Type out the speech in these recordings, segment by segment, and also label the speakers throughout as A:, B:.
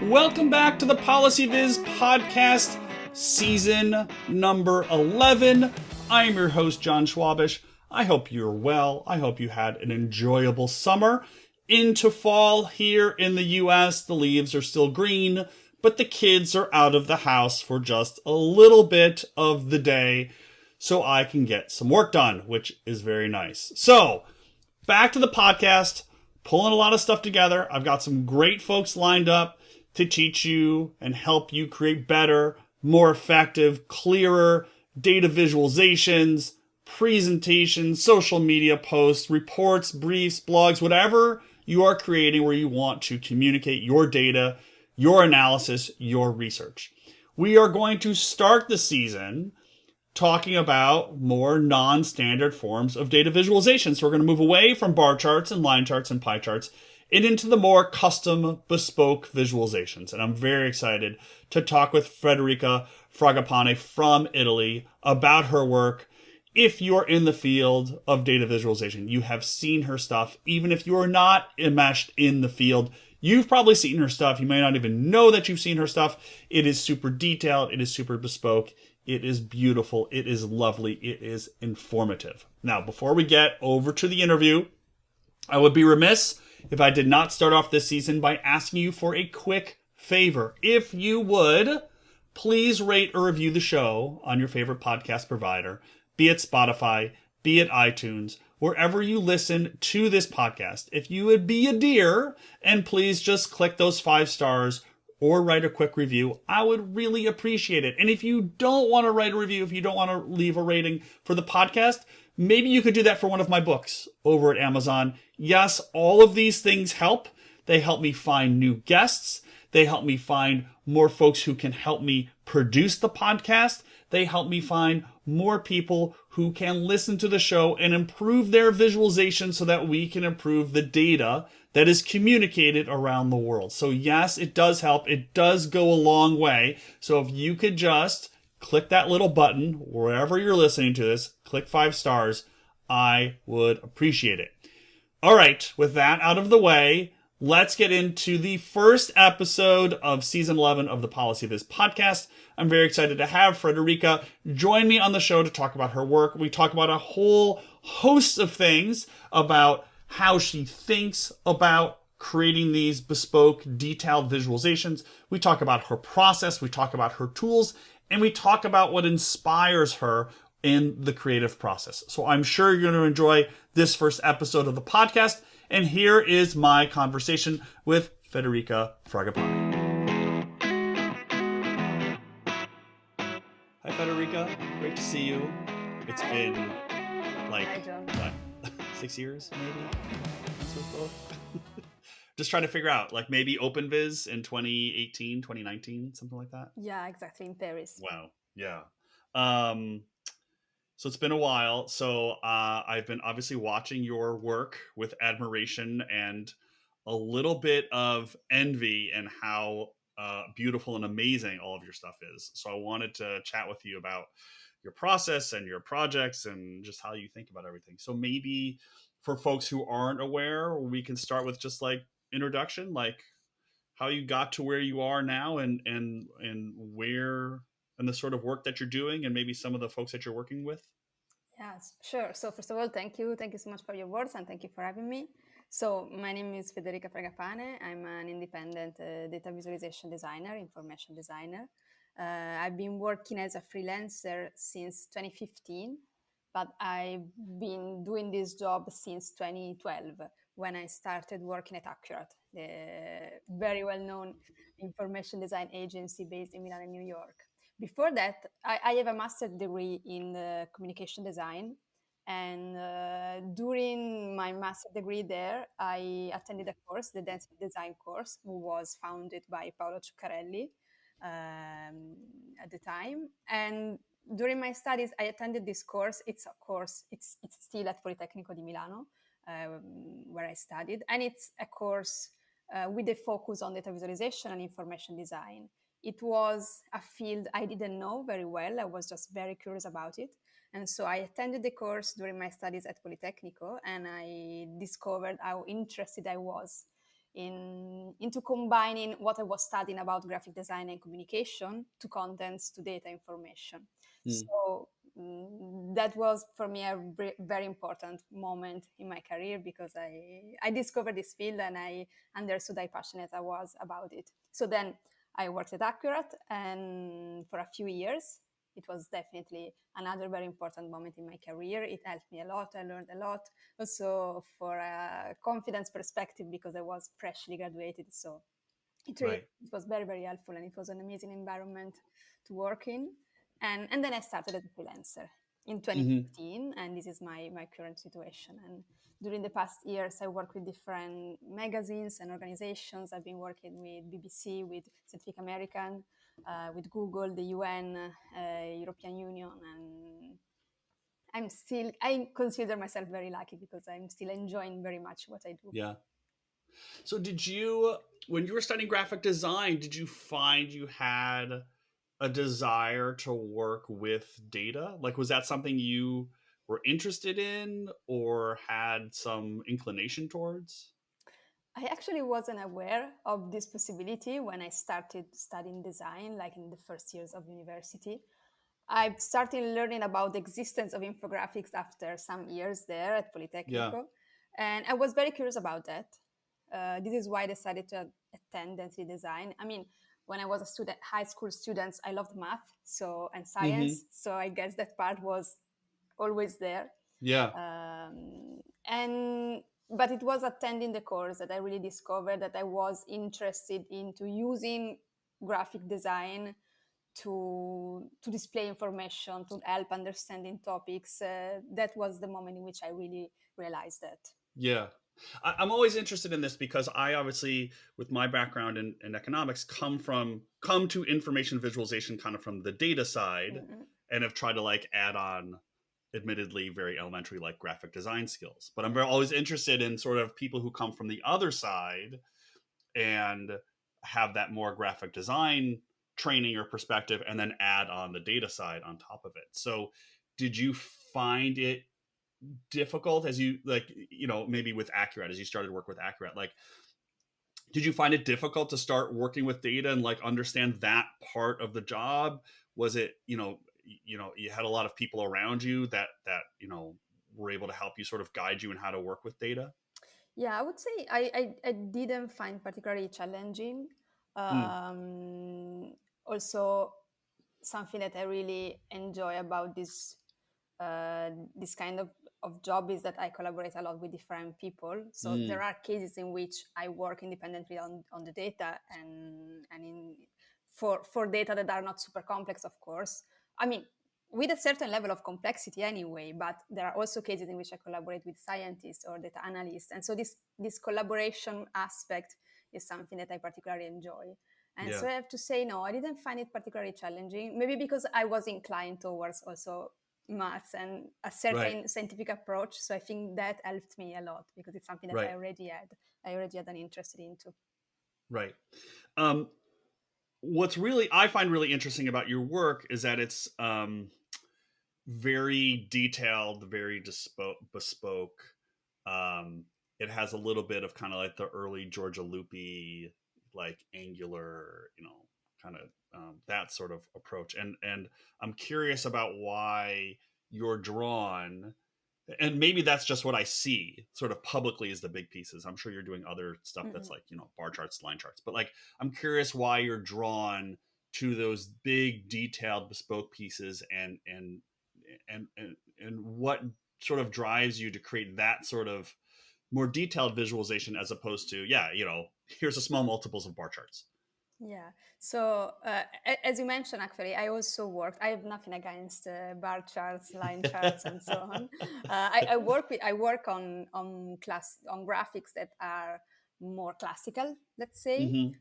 A: Welcome back to the PolicyViz Podcast, season number 11. I am your host, Jon Schwabish. I hope you're well. I hope you had an enjoyable summer. Into fall here in the US, the leaves are still green, but the kids are out of the house for just a little bit of the day, so I can get some work done, which is very nice. So, back to the podcast, pulling a lot of stuff together. I've got some great folks lined up to teach you and help you create better, more effective, clearer data visualizations, presentations, social media posts, reports, briefs, blogs, whatever you are creating where you want to communicate your data, your analysis, your research. We are going to start the season talking about more non-standard forms of data visualization. So we're going to move away from bar charts and line charts and pie charts and into the more custom, bespoke visualizations. And I'm very excited to talk with Frederica Fragapane from Italy about her work. If you're in the field of data visualization, you have seen her stuff. Even if you are not enmeshed in the field, you've probably seen her stuff. You may not even know that you've seen her stuff. It is super detailed. It is super bespoke. It is beautiful. It is lovely. It is informative. Now, before we get over to the interview, I would be remiss if I did not start off this season by asking you for a quick favor. If you would, please rate or review the show on your favorite podcast provider, be it Spotify, be it iTunes, wherever you listen to this podcast. If you would be a dear and please just click those 5 stars or write a quick review, I would really appreciate it. And if you don't want to write a review, if you don't want to leave a rating for the podcast, maybe you could do that for one of my books over at Amazon. Yes, all of these things help. They help me find new guests. They help me find more folks who can help me produce the podcast. They help me find more people who can listen to the show and improve their visualization so that we can improve the data that is communicated around the world. So yes, it does help. It does go a long way. So if you could just click that little button wherever you're listening to this, click 5 stars, I would appreciate it. All right, with that out of the way, let's get into the first episode of season 11 of the PolicyViz podcast. I'm very excited to have Frederica join me on the show to talk about her work. We talk about a whole host of things about how she thinks about creating these bespoke, detailed visualizations. We talk about her process, we talk about her tools, and we talk about what inspires her in the creative process. So I'm sure you're going to enjoy this first episode of the podcast. And here is my conversation with Frederica Fragapane. Hi, Frederica. Great to see you. It's been like, what, 6 years maybe? Just trying to figure out, like maybe OpenViz in 2018, 2019, something like that.
B: Yeah, exactly, in Paris.
A: Wow. Yeah. So it's been a while. So I've been obviously watching your work with admiration and a little bit of envy and how beautiful and amazing all of your stuff is. So I wanted to chat with you about your process and your projects and just how you think about everything. So maybe for folks who aren't aware, we can start with just like introduction, like how you got to where you are now and where and the sort of work that you're doing and maybe some of the folks that you're working with.
B: Yes, sure. So first of all, thank you. Thank you so much for your words and thank you for having me. So my name is Frederica Fragapane. I'm an independent data visualization designer, information designer. I've been working as a freelancer since 2015, but I've been doing this job since 2012 when I started working at Accurat, the very well-known information design agency based in Milan and New York. Before that, I have a master's degree in communication design. And during my master's degree there, I attended a course, the density design course, who was founded by Paolo Zuccarelli at the time. And during my studies, I attended this course. It's a course, it's still at Politecnico di Milano, where I studied. And it's a course with a focus on data visualization and information design. It was a field I didn't know very well. I was just very curious about it. And so I attended the course during my studies at Politecnico, and I discovered how interested I was into combining what I was studying about graphic design and communication to contents, to data information. So that was for me a very important moment in my career, because I discovered this field and I understood how passionate I was about it. So then I worked at Accurat, and for a few years. It was definitely another very important moment in my career. It helped me a lot. I learned a lot. Also, for a confidence perspective, because I was freshly graduated. So it was very, very helpful, and it was an amazing environment to work in. And then I started as a freelancer in 2015, and this is my current situation. And during the past years, I worked with different magazines and organizations. I've been working with BBC, with Scientific American, with Google, the UN, European Union, and I consider myself very lucky because I'm still enjoying very much what I do.
A: Yeah. So when you were studying graphic design, did you find you had a desire to work with data? Like, was that something you were interested in or had some inclination towards?
B: I actually wasn't aware of this possibility when I started studying design, like in the first years of university. I started learning about the existence of infographics after some years there at
A: Yeah.
B: Politecnico, and I was very curious about that. This is why I decided to attend density design. I mean, when I was a student, high school student, I loved math and science, so I guess that part was always there.
A: Yeah.
B: But it was attending the course that I really discovered that I was interested into using graphic design to display information, to help understanding topics. That was the moment in which I really realized that.
A: Yeah. I'm always interested in this because I obviously, with my background in economics, come to information visualization kind of from the data side, and have tried to like add on, admittedly very elementary, like graphic design skills. But I'm always interested in sort of people who come from the other side and have that more graphic design training or perspective, and then add on the data side on top of it. So did you find it difficult as you, like, maybe with Accurat, as you started work with Accurat, like, did you find it difficult to start working with data and like understand that part of the job? Was it, you had a lot of people around you that were able to help you, sort of guide you in how to work with data?
B: Yeah, I would say I didn't find particularly challenging.
A: Mm.
B: Also, something that I really enjoy about this kind of job is that I collaborate a lot with different people. So there are cases in which I work independently on the data and for data that are not super complex, of course. I mean, with a certain level of complexity anyway, but there are also cases in which I collaborate with scientists or data analysts. And so this collaboration aspect is something that I particularly enjoy. And so I have to say, no, I didn't find it particularly challenging, maybe because I was inclined towards also maths and a certain scientific approach. So I think that helped me a lot because it's something that I already had an interest into.
A: Right. I find really interesting about your work is that it's very detailed, very bespoke. It has a little bit of kind of like the early Georgia Loopy, like angular, kind of that sort of approach. And I'm curious about why you're drawn, and maybe that's just what I see sort of publicly as the big pieces. I'm sure you're doing other stuff that's like, bar charts, line charts, but like, I'm curious why you're drawn to those big detailed bespoke pieces, and what sort of drives you to create that sort of more detailed visualization as opposed to, here's a small multiples of bar charts.
B: Yeah. So as you mentioned, actually, I also worked. I have nothing against bar charts, line charts, and so on. I work on graphics that are more classical, let's say.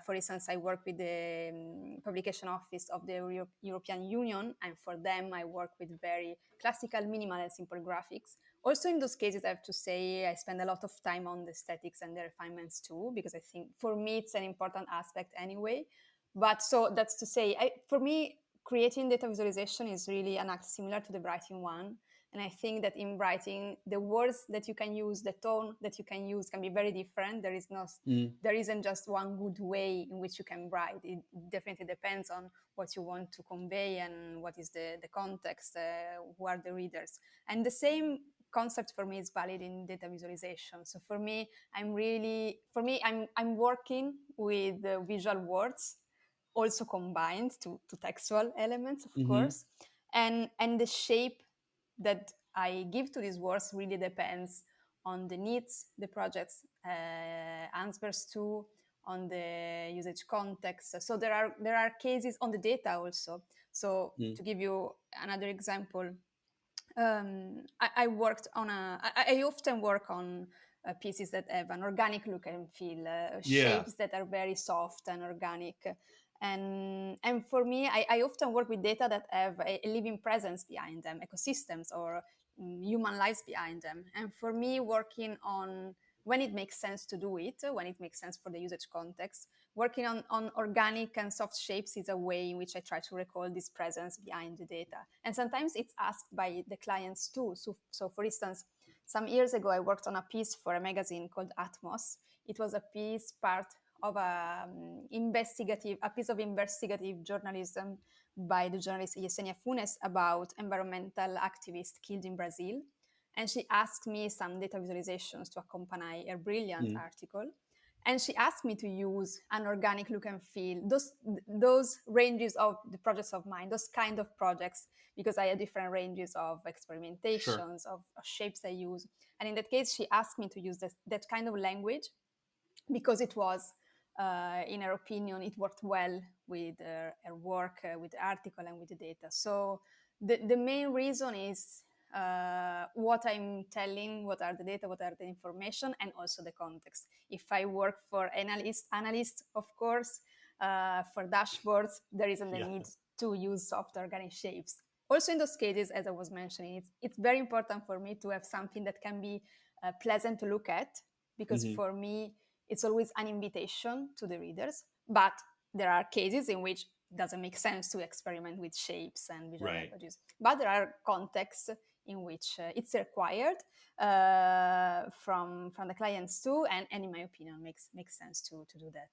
B: For instance, I work with the publication office of the European Union, and for them, I work with very classical, minimal, and simple graphics. Also, in those cases, I have to say I spend a lot of time on the aesthetics and the refinements too, because I think for me it's an important aspect anyway. But so that's to say, for me, creating data visualization is really an act similar to the writing one, And I think that in writing, the words that you can use, the tone that you can use can be very different. There isn't just one good way in which you can write. It definitely depends on what you want to convey and what is the context, who are the readers. And the same concept for me is valid in data visualization. So for me, I'm working with visual words also combined to textual elements, of course. And the shape that I give to these words really depends on the needs the project answers to, on the usage context. So there are cases on the data also. So to give you another example, I often work on pieces that have an organic look and feel,
A: Yeah.
B: shapes that are very soft and organic. And for me, I often work with data that have a living presence behind them, ecosystems or human lives behind them. And for me, working on when it makes sense to do it, when it makes sense for the usage context, working on organic and soft shapes is a way in which I try to recall this presence behind the data. And sometimes it's asked by the clients too. So for instance, some years ago, I worked on a piece for a magazine called Atmos. It was a piece part of a piece of investigative journalism by the journalist Yesenia Funes about environmental activists killed in Brazil. And she asked me some data visualizations to accompany her brilliant article. And she asked me to use an organic look and feel, those ranges of the projects of mine, those kind of projects, because I had different ranges of
A: Sure.
B: experimentations, of shapes I use. And in that case, she asked me to use that kind of language because it was, in her opinion, it worked well with her work, with the article and with the data. So the main reason is what I'm telling, what are the data, what are the information, and also the context. If I work for analysts, of course, for dashboards, there isn't the
A: Yeah.
B: need to use soft organic shapes. Also in those cases, as I was mentioning, it's very important for me to have something that can be pleasant to look at, because for me, it's always an invitation to the readers. But there are cases in which it doesn't make sense to experiment with shapes and visual
A: Right.
B: languages. But there are contexts in which it's required from the clients too, and in my opinion, makes sense to do that.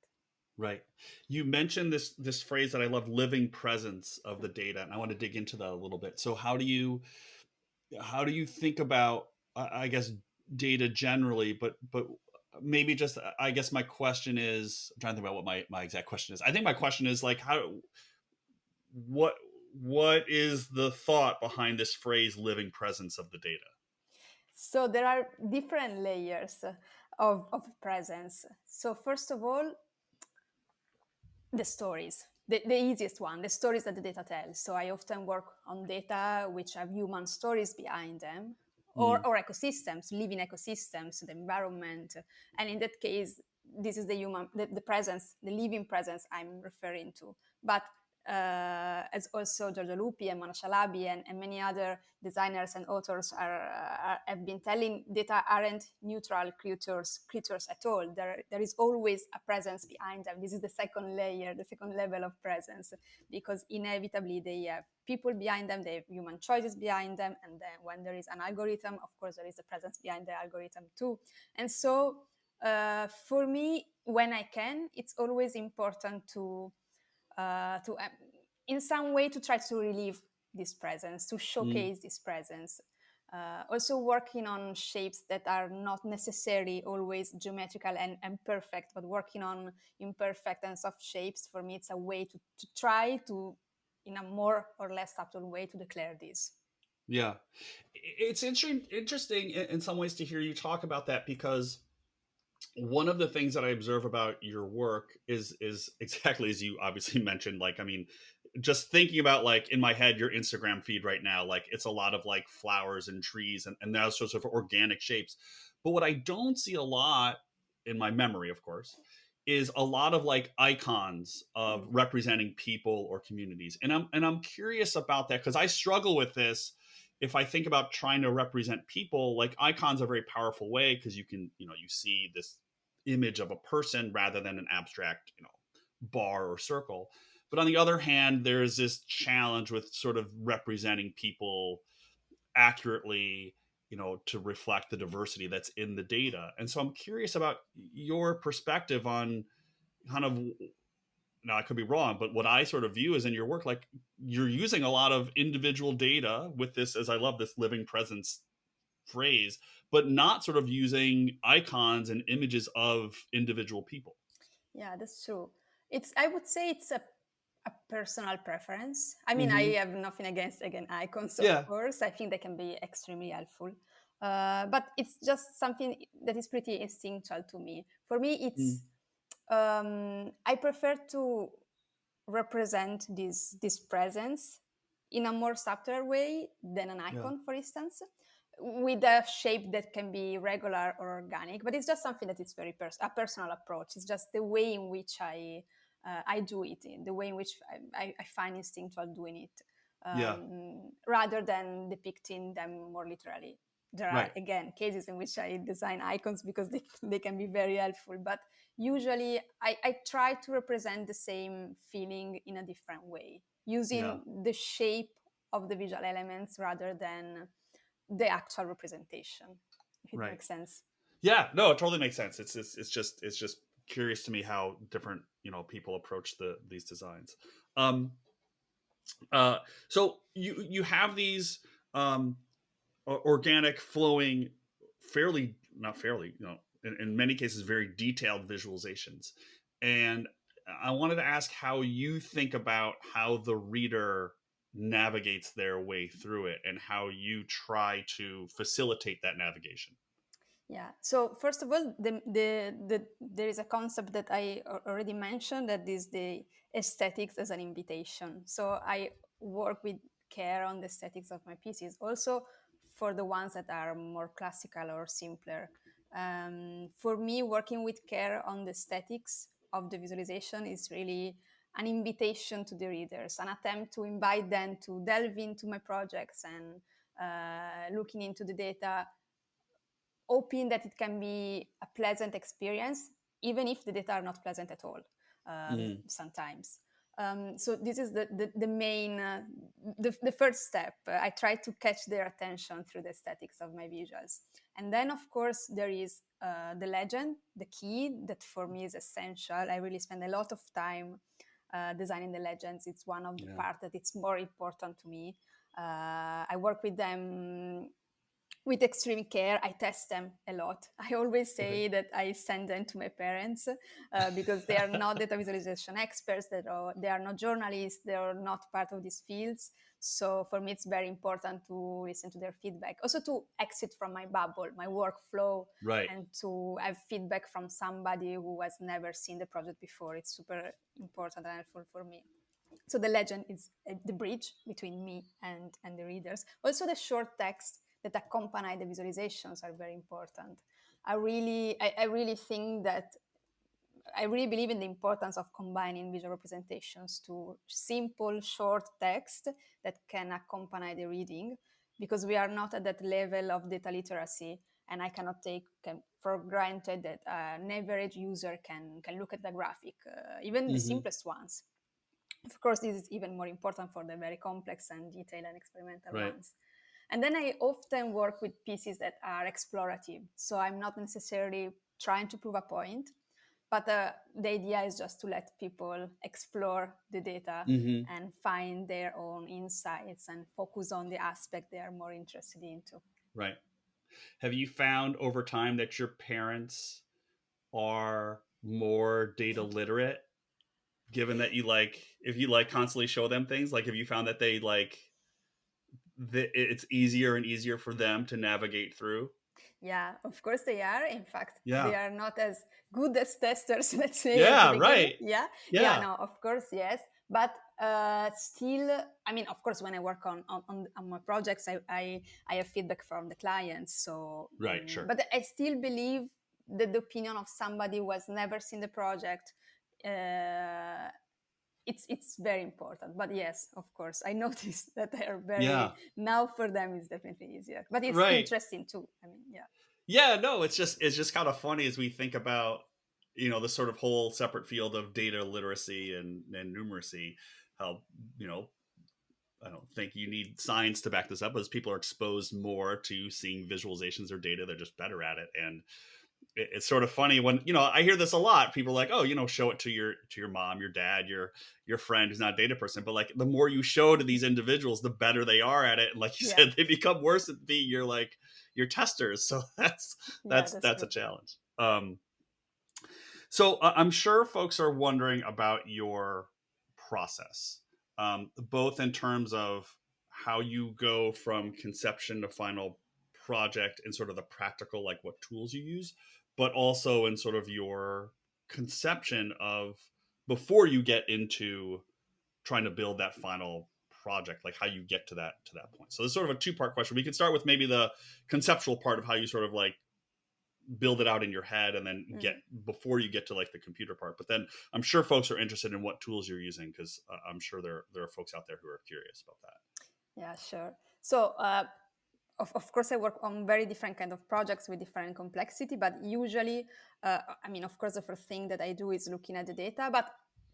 A: Right. You mentioned this phrase that I love, living presence of the data, and I want to dig into that a little bit. So how do you think about, I guess, data generally, but maybe just, I guess my question is, I'm trying to think about what my exact question is. I think my question is like, what what is the thought behind this phrase, living presence of the data?
B: So there are different layers of presence. So first of all, the stories. The easiest one, the stories that the data tells. So I often work on data which have human stories behind them, or ecosystems, living ecosystems, the environment. And in that case, this is the presence, the living presence I'm referring to. But as also Giorgio Lupi and Mona Shalabi and many other designers and authors have been telling, data aren't neutral creatures at all. There is always a presence behind them. This is the second layer, the second level of presence, because inevitably they have people behind them, they have human choices behind them, and then when there is an algorithm, of course, there is a presence behind the algorithm too. And so for me, when I can, it's always important to in some way to try to relieve this presence, to showcase this presence. Also working on shapes that are not necessarily always geometrical and perfect, but working on imperfect and soft shapes, for me, it's a way to try to, in a more or less subtle way, to declare this.
A: Yeah, it's interesting in some ways to hear you talk about that, because one of the things that I observe about your work is exactly as you obviously mentioned. Like, I mean, just thinking about, like, in my head, your Instagram feed right now, like, it's a lot of like flowers and trees and those sorts of organic shapes. But what I don't see a lot in my memory, of course, is a lot of like icons of representing people or communities. And I'm curious about that, because I struggle with this. If I think about trying to represent people, like, icons are a very powerful way, because you see this image of a person rather than an abstract, bar or circle. But on the other hand, there's this challenge with sort of representing people accurately, to reflect the diversity that's in the data. And so I'm curious about your perspective on kind of, now I could be wrong, but what I sort of view is in your work, like you're using a lot of individual data with this, as I love this living presence phrase, but not sort of using icons and images of individual people.
B: Yeah, that's true. I would say it's a personal preference. I mean, I
A: Mm-hmm.
B: have nothing against, again, icons, of
A: Yeah.
B: course. I think they can be extremely helpful. But it's just something that is pretty instinctual to me. For me,
A: Mm.
B: I prefer to represent this presence in a more subtle way than an
A: Yeah.
B: icon, for instance, with a shape that can be regular or organic. But it's just something that is very a personal approach. It's just the way in which I do it, in the way in which I find instinctual doing it,
A: Yeah.
B: rather than depicting them more literally. There are,
A: Right.
B: again, cases in which I design icons because they can be very helpful, but usually I try to represent the same feeling in a different way,
A: Yeah.
B: using the shape of the visual elements rather than the actual representation, if it
A: Right.
B: makes sense.
A: Yeah. No, it totally makes sense. It's just curious to me how different, people approach these designs. Um, so you have these um, organic flowing, fairly not fairly, in many cases very detailed visualizations, and I wanted to ask how you think about how the reader navigates their way through it and how you try to facilitate that navigation.
B: Yeah. So first of all, there is a concept that I already mentioned, that is the aesthetics as an invitation. So I work with care on the aesthetics of my pieces, also for the ones that are more classical or simpler. For me, working with care on the aesthetics of the visualization is really an invitation to the readers, an attempt to invite them to delve into my projects and looking into the data, hoping that it can be a pleasant experience, even if the data are not pleasant at all,
A: Mm.
B: sometimes. So this is the main, the first step. I try to catch their attention through the aesthetics of my visuals. And then, of course, there is the legend, the key that for me is essential. I really spend a lot of time designing the legends. It's one of the
A: Yeah.
B: parts that it's more important to me. I work with them with extreme care. I test them a lot. I always
A: Okay.
B: say that I send them to my parents because they are not data visualization experts, they are not journalists, they are not part of these fields. So for me, it's very important to listen to their feedback. Also to exit from my bubble, my workflow,
A: Right.
B: and to have feedback from somebody who has never seen the project before. It's super important and helpful for me. So the legend is the bridge between me and the readers. Also, the short text that accompany the visualizations are very important. I really think that I really believe in the importance of combining visual representations to simple, short text that can accompany the reading, because we are not at that level of data literacy, and I cannot take for granted that an average user can look at the graphic, even the
A: Mm-hmm.
B: simplest ones. Of course, this is even more important for the very complex and detailed and experimental
A: Right.
B: ones. And then I often work with pieces that are explorative. So I'm not necessarily trying to prove a point, but the idea is just to let people explore the data
A: Mm-hmm.
B: and find their own insights and focus on the aspect they are more interested into.
A: Right. Have you found over time that your parents are more data literate, given that you like, if you like constantly show them things, like have you found that they like it's easier and easier for them to navigate through?
B: Yeah, of course they are. In fact, they
A: Yeah.
B: are not as good as testers, let's say, at the
A: Yeah.
B: beginning.
A: Right.
B: Yeah, yeah,
A: Yeah.
B: no, of course, yes. But still, I mean, of course, when I work on my projects, I have feedback from the clients. So,
A: Right. Sure.
B: but I still believe that the opinion of somebody who has never seen the project, uh, it's very important. But yes, of course, I noticed that they are very,
A: Yeah.
B: now for them it's definitely easier. But it's
A: Right.
B: interesting too. I mean, yeah.
A: Yeah. No, it's just kind of funny as we think about, the sort of whole separate field of data literacy and numeracy, how, you know don't think you need science to back this up, as people are exposed more to seeing visualizations or data. They're just better at it. And it's sort of funny when, I hear this a lot. People are like, oh, show it to your mom, your dad, your friend who's not a data person. But like, the more you show to these individuals, the better they are at it. And like you said, they become worse at being your testers. So that's a challenge. So I'm sure folks are wondering about your process, both in terms of how you go from conception to final project and sort of the practical, like what tools you use, but also in sort of your conception of before you get into trying to build that final project, like how you get to that point. So it's sort of a two-part question. We can start with maybe the conceptual part of how you sort of like build it out in your head and then get before you get to like the computer part. But then I'm sure folks are interested in what tools you're using, because I'm sure there are folks out there who are curious about that.
B: Yeah, sure. So of course I work on very different kind of projects with different complexity, but usually of course the first thing that I do is looking at the data, but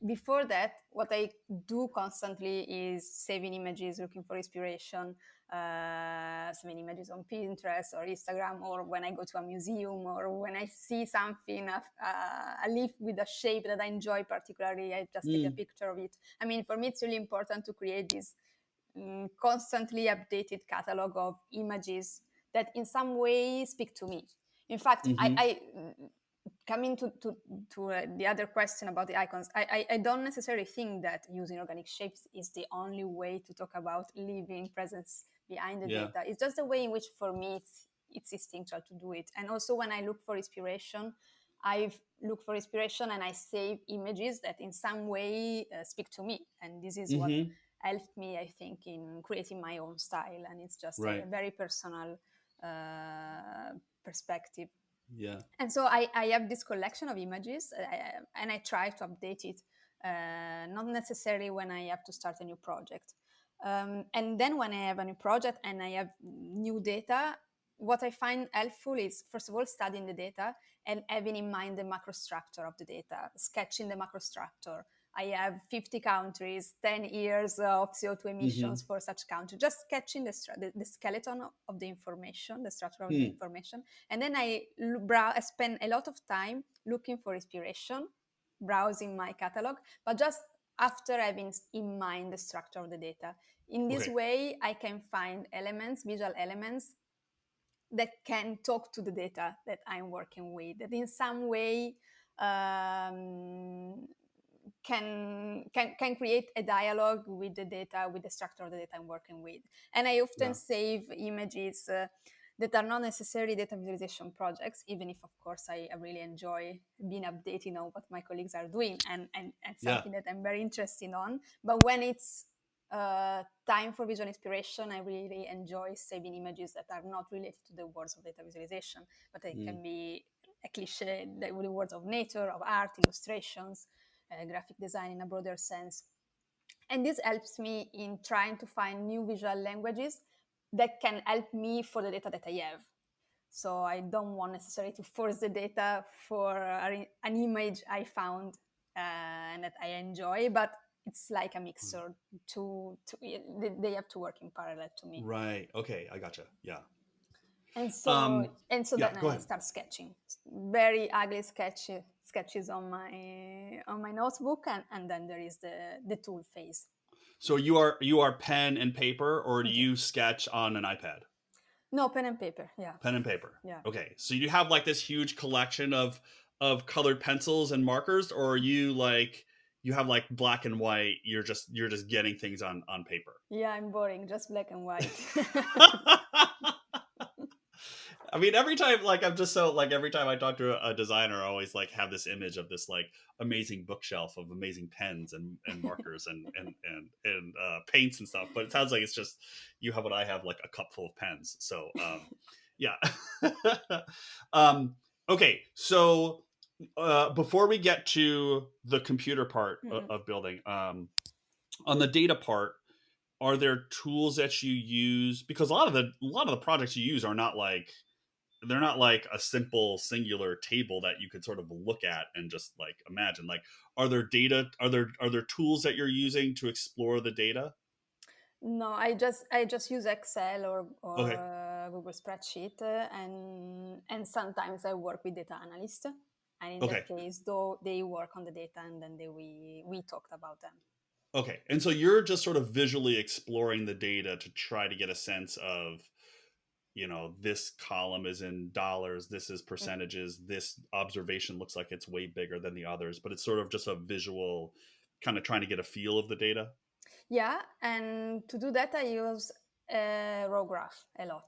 B: before that, what I do constantly is saving images, looking for inspiration, saving images on Pinterest or Instagram, or when I go to a museum, or when I see something, a leaf with a shape that I enjoy particularly, I just take a picture of it. I mean, for me, it's really important to create this constantly updated catalog of images that in some way speak to me. In fact, I coming to the other question about the icons, I don't necessarily think that using organic shapes is the only way to talk about living presence behind the data. It's just the way in which, for me, it's instinctual to do it. And also when I look for inspiration, I look for inspiration and I save images that in some way speak to me. And this is what helped me, I think, in creating my own style. And it's just a very personal perspective.
A: Yeah.
B: And so I have this collection of images and I try to update it, not necessarily when I have to start a new project. And then when I have a new project and I have new data, what I find helpful is, first of all, studying the data and having in mind the macro structure of the data, sketching the macro structure. I have 50 countries, 10 years of CO2 emissions for such country, just sketching the skeleton of the information, the structure of the information. And then I spend a lot of time looking for inspiration, browsing my catalog, but just after having in mind the structure of the data. In this way, I can find elements, visual elements, that can talk to the data that I'm working with, that in some way can create a dialogue with the data, with the structure of the data I'm working with. And I often save images that are not necessarily data visualization projects, even if, of course, I really enjoy being updating on what my colleagues are doing and something that I'm very interested on. But when it's time for visual inspiration, I really enjoy saving images that are not related to the words of data visualization, but it can be a cliche, the words of nature, of art, illustrations, graphic design in a broader sense. And this helps me in trying to find new visual languages that can help me for the data that I have. So I don't want necessarily to force the data for an image I found and that I enjoy, but it's like a mixture. They have to work in parallel to me.
A: Right. Okay. I gotcha. Yeah.
B: And so then I start sketching, very ugly sketches on my notebook, and then there is the tool phase.
A: So you are pen and paper, or do you sketch on an iPad?
B: No, pen and paper. Yeah.
A: Pen and paper.
B: Yeah.
A: Okay. So you have like this huge collection of colored pencils and markers, or are you like you have like black and white? You're just getting things on paper.
B: Yeah, I'm boring. Just black and white.
A: I mean, every time I talk to a designer, I always like have this image of this like amazing bookshelf of amazing pens and markers and paints and stuff. But it sounds like it's just you have what I have, like a cup full of pens. So yeah. Okay, so before we get to the computer part of building, on the data part, are there tools that you use? Because a lot of the projects you use are not like, they're not like a simple singular table that you could sort of look at and just like imagine. Like, are there tools that you're using to explore the data?
B: No, I just use Excel or
A: Okay.
B: Google Spreadsheet, and sometimes I work with data analysts. And in
A: Okay.
B: that case, though, they work on the data, and then we talked about them.
A: Okay. And so you're just sort of visually exploring the data to try to get a sense of, this column is in dollars, this is
B: Mm.
A: percentages, this observation looks like it's way bigger than the others, but it's sort of just a visual kind of trying to get a feel of the data.
B: Yeah, and to do that, I use row graph a lot.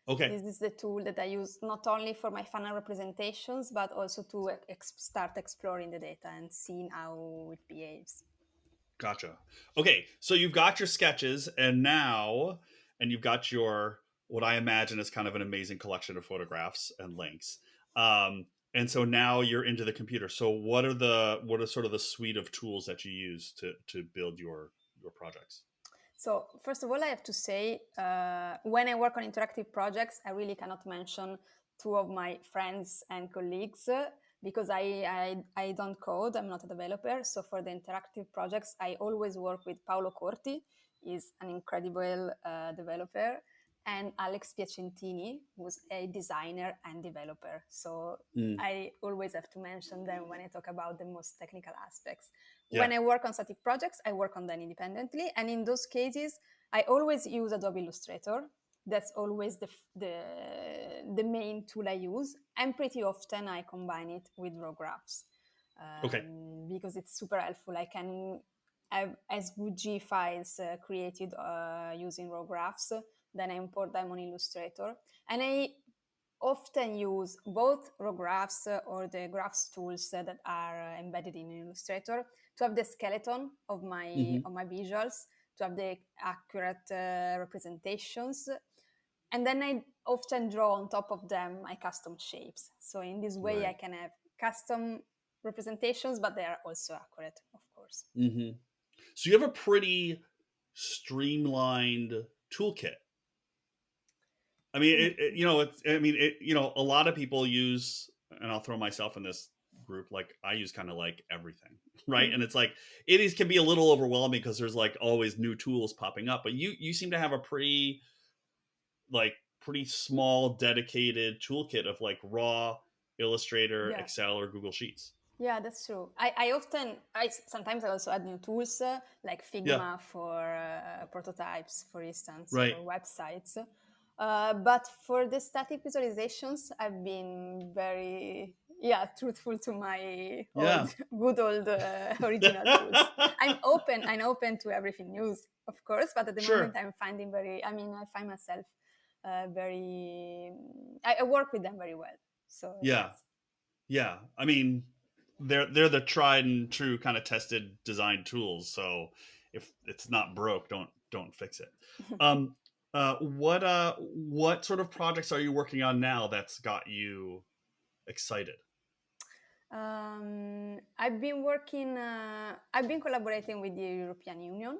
A: Okay.
B: This is the tool that I use not only for my final representations, but also to start exploring the data and seeing how it behaves.
A: Gotcha. Okay. So you've got your sketches and you've got your, what I imagine is kind of an amazing collection of photographs and links. And so now you're into the computer. So what are sort of the suite of tools that you use to build your projects?
B: So first of all, I have to say, when I work on interactive projects, I really cannot mention two of my friends and colleagues, because I don't code. I'm not a developer. So for the interactive projects, I always work with Paolo Corti. He's an incredible developer, and Alex Piacentini, who's a designer and developer. So
A: Mm,
B: I always have to mention them when I talk about the most technical aspects.
A: yeah.
B: When I work on static projects, I work on them independently. And in those cases, I always use Adobe Illustrator. That's always the main tool I use. And pretty often I combine it with raw graphs,
A: Okay.
B: because it's super helpful. I can have SVG files created using raw graphs, then I import them on Illustrator. And I often use both raw graphs or the graphs tools that are embedded in Illustrator to have the skeleton of my
A: Hmm.
B: of my visuals, to have the accurate representations, and then I often draw on top of them my custom shapes. So in this way, I
A: Right.
B: can have custom representations, but they are also accurate, of course.
A: Hmm. So you have a pretty streamlined toolkit. I mean, a lot of people use, and I'll throw myself in this group. Like I use kind of like everything, right? And it's like can be a little overwhelming because there's like always new tools popping up. But you seem to have a like pretty small dedicated toolkit of like raw Illustrator,
B: Yeah.
A: Excel, or Google Sheets.
B: Yeah, that's true. Sometimes I also add new tools like
A: Yeah.
B: Figma for prototypes, for instance,
A: Right.
B: for websites. But for the static visualizations, I've been very, truthful to my
A: Yeah.
B: good old original tools. I'm open to everything new, of course, but at the moment
A: Sure.
B: I find myself I work with them very well. So
A: Yeah.
B: yes.
A: Yeah. I mean, they're the tried and true kind of tested design tools. So if it's not broke, don't fix it. Um, what sort of projects are you working on now that's got you excited?
B: I've been collaborating with the European Union,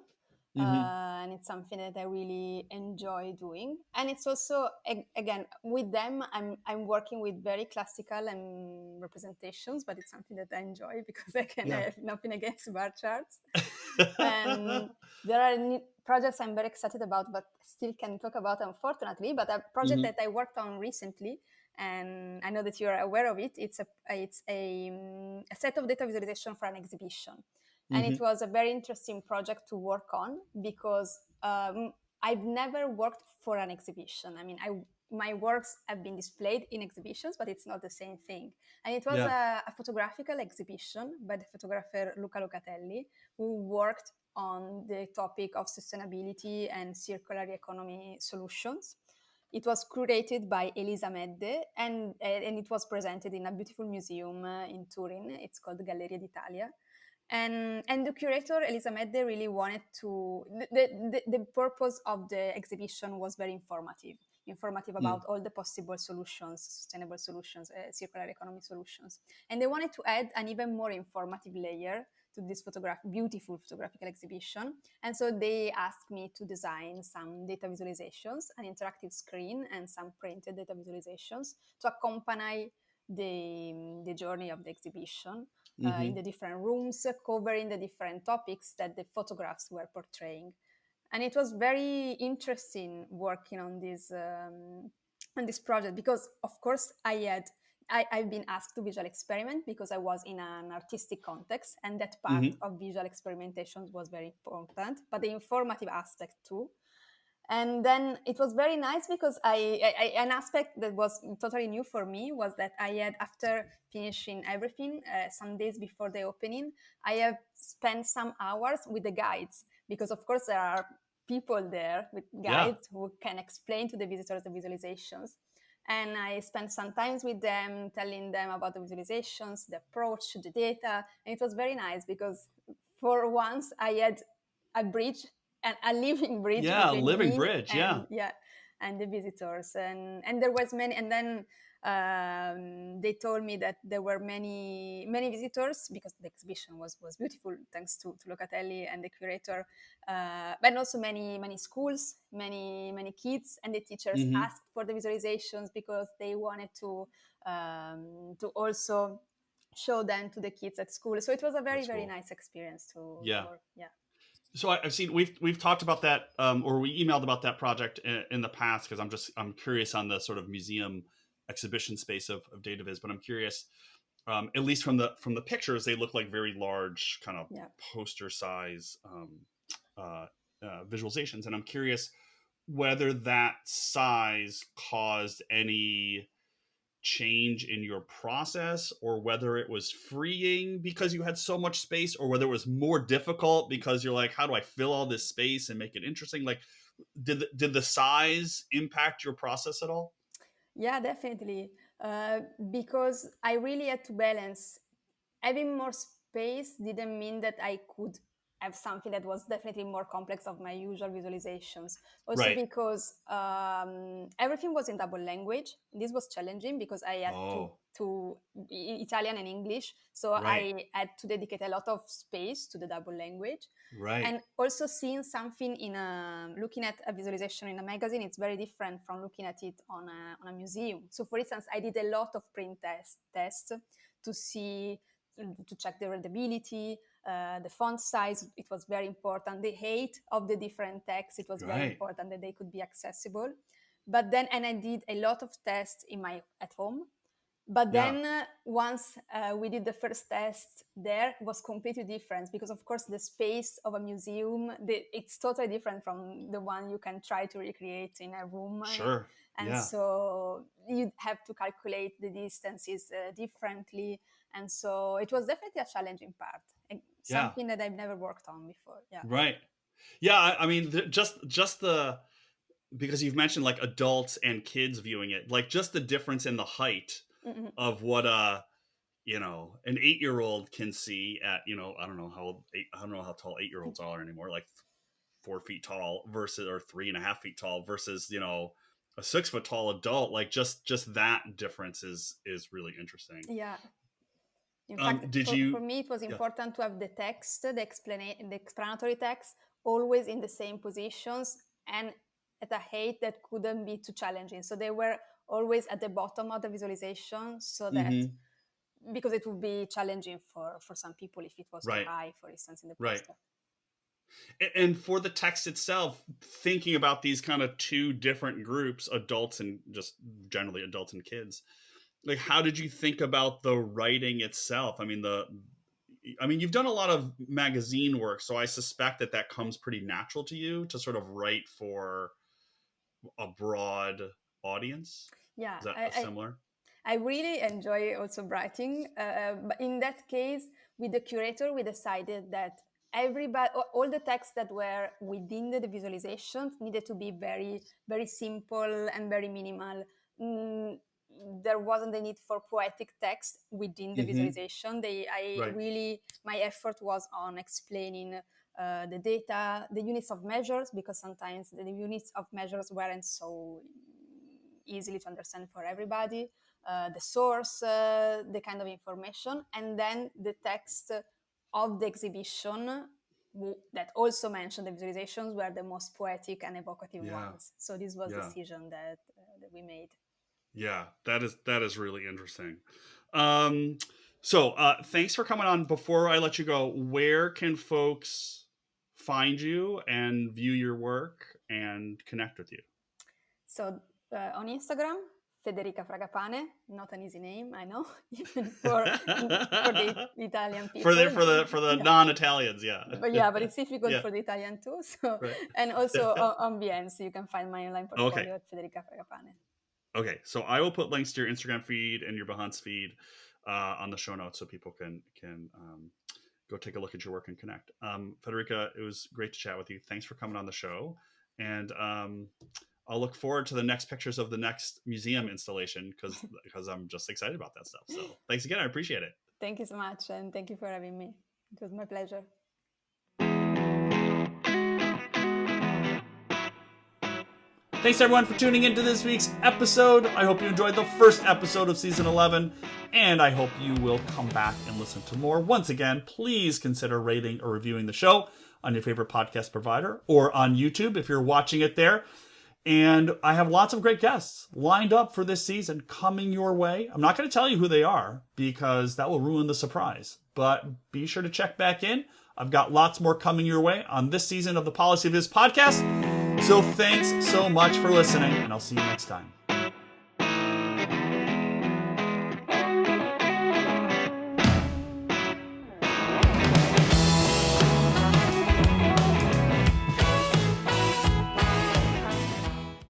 A: Mm-hmm.
B: and it's something that I really enjoy doing. And it's also, again, with them, I'm working with very classical and representations, but it's something that I enjoy because I
A: Yeah.
B: have nothing against bar charts. And there are projects I'm very excited about, but still can talk about, unfortunately. But a project
A: Mm-hmm.
B: that I worked on recently, and I know that you're aware of it. It's a set of data visualization for an exhibition, and it
A: Mm-hmm.
B: was a very interesting project to work on because I've never worked for an exhibition. I mean, my works have been displayed in exhibitions, but it's not the same thing. And it was
A: Yeah.
B: a photographical exhibition by the photographer Luca Locatelli, who worked on the topic of sustainability and circular economy solutions. It was curated by Elisa Medde, and it was presented in a beautiful museum in Turin. It's called Galleria d'Italia. And the curator, Elisa Medde, really wanted to... The purpose of the exhibition was very informative
A: Mm.
B: about all the possible solutions, sustainable solutions, circular economy solutions. And they wanted to add an even more informative layer to this beautiful photographical exhibition. And so they asked me to design some data visualizations, an interactive screen, and some printed data visualizations to accompany the journey of the exhibition in
A: Mm-hmm.
B: the different rooms, covering the different topics that the photographs were portraying. And it was very interesting working on this project because, of course, I've been asked to visual experiment because I was in an artistic context, and that part
A: Mm-hmm.
B: of visual experimentations was very important, but the informative aspect too. And then it was very nice because an aspect that was totally new for me was that I had, after finishing everything, some days before the opening, I have spent some hours with the guides because, of course, there are people there with
A: Yeah.
B: guides who can explain to the visitors the visualizations. And I spent some time with them, telling them about the visualizations, the approach, the data. And it was very nice because for once I had a bridge, a living bridge
A: Yeah.
B: between
A: Living
B: me
A: bridge. Yeah.
B: and and the visitors. And there was many, and then they told me that there were many visitors because the exhibition was beautiful, thanks to Locatelli and the curator, but also many schools, many kids, and the teachers
A: Mm-hmm.
B: asked for the visualizations because they wanted to also show them to the kids at school. So it was a
A: That's
B: very
A: cool.
B: nice experience to
A: Yeah.
B: work. Yeah.
A: So I've seen we've talked about that, or we emailed about that project in the past because I'm curious on the sort of museum exhibition space of DataViz, but I'm curious, at least from the pictures, they look like very large, kind of
B: Yeah.
A: poster size uh, visualizations, and I'm curious whether that size caused any change in your process, or whether it was freeing because you had so much space, or whether it was more difficult because you're like, how do I fill all this space and make it interesting? Like, did the size impact your process at all?
B: Yeah, definitely. Because I really had to balance. Having more space didn't mean that I could have something that was definitely more complex of my usual visualizations. Also
A: Right.
B: because everything was in double language. This was challenging because I had
A: Oh,
B: to Italian and English, so
A: right.
B: I had to dedicate a lot of space to the double language.
A: Right.
B: And also seeing something looking at a visualization in a magazine, it's very different from looking at it on a museum. So for instance, I did a lot of print tests to see, to check the readability, the font size. It was very important. The height of the different texts, it was very
A: Right.
B: important that they could be accessible. But then, and I did a lot of tests at home. But
A: Yeah.
B: then once we did the first test there, it was completely different because, of course, the space of a museum, it's totally different from the one you can try to recreate in a room.
A: Sure.
B: And
A: Yeah.
B: so you have to calculate the distances differently. And so it was definitely a challenging part,
A: Yeah.
B: something that I've never worked on before. Yeah.
A: Right. Yeah. I mean, just the because you've mentioned like adults and kids viewing it, like just the difference in the height
B: Mm-hmm.
A: of what an 8-year-old can see at, I don't know I don't know how tall 8-year-olds are anymore, like 4 feet tall versus, or 3.5 feet tall versus, a 6 foot tall adult. Like just that difference is really interesting.
B: Yeah. In fact,
A: Did
B: for
A: you?
B: me, it was
A: Yeah.
B: important to have the text, the explanatory text, always in the same positions and at a height that couldn't be too challenging. So they were always at the bottom of the visualization, so that
A: Mm-hmm.
B: because it would be challenging for some people if it was too
A: Right.
B: high, for instance, in the
A: Right.
B: poster.
A: And for the text itself, thinking about these kind of two different groups, adults and just generally adults and kids, like, how did you think about the writing itself? I mean, you've done a lot of magazine work, so I suspect that comes pretty natural to you to sort of write for a broad audience.
B: Yeah,
A: Is that similar?
B: I really enjoy also writing, but in that case, with the curator, we decided that all the texts that were within the visualizations needed to be very, very simple and very minimal. Mm, there wasn't the need for poetic text within the
A: Mm-hmm.
B: visualization.
A: Right.
B: My effort was on explaining the data, the units of measures, because sometimes the units of measures weren't so easily to understand for everybody, the source, the kind of information, and then the text of the exhibition that also mentioned the visualizations were the most poetic and evocative
A: Yeah.
B: ones. So this was the
A: Yeah.
B: decision that we made.
A: Yeah. That is really interesting. So thanks for coming on. Before I let you go, where can folks find you and view your work and connect with you?
B: So on Instagram, Frederica Fragapane, not an easy name, I know, even for the Italian people.
A: For the non-Italians, yeah.
B: But it's difficult for the Italian too. So and also on Behance, you can find my online portfolio at Frederica Fragapane.
A: Okay, so I will put links to your Instagram feed and your Behance feed on the show notes so people can go take a look at your work and connect. Federica, it was great to chat with you. Thanks for coming on the show, and I'll look forward to the next pictures of the next museum installation because I'm just excited about that stuff. So thanks again. I appreciate it.
B: Thank you so much. And thank you for having me. It was my pleasure.
A: Thanks everyone for tuning into this week's episode. I hope you enjoyed the first episode of season 11, and I hope you will come back and listen to more. Once again, please consider rating or reviewing the show on your favorite podcast provider or on YouTube if you're watching it there. And I have lots of great guests lined up for this season coming your way. I'm not going to tell you who they are because that will ruin the surprise. But be sure to check back in. I've got lots more coming your way on this season of the PolicyViz Podcast. So thanks so much for listening, and I'll see you next time.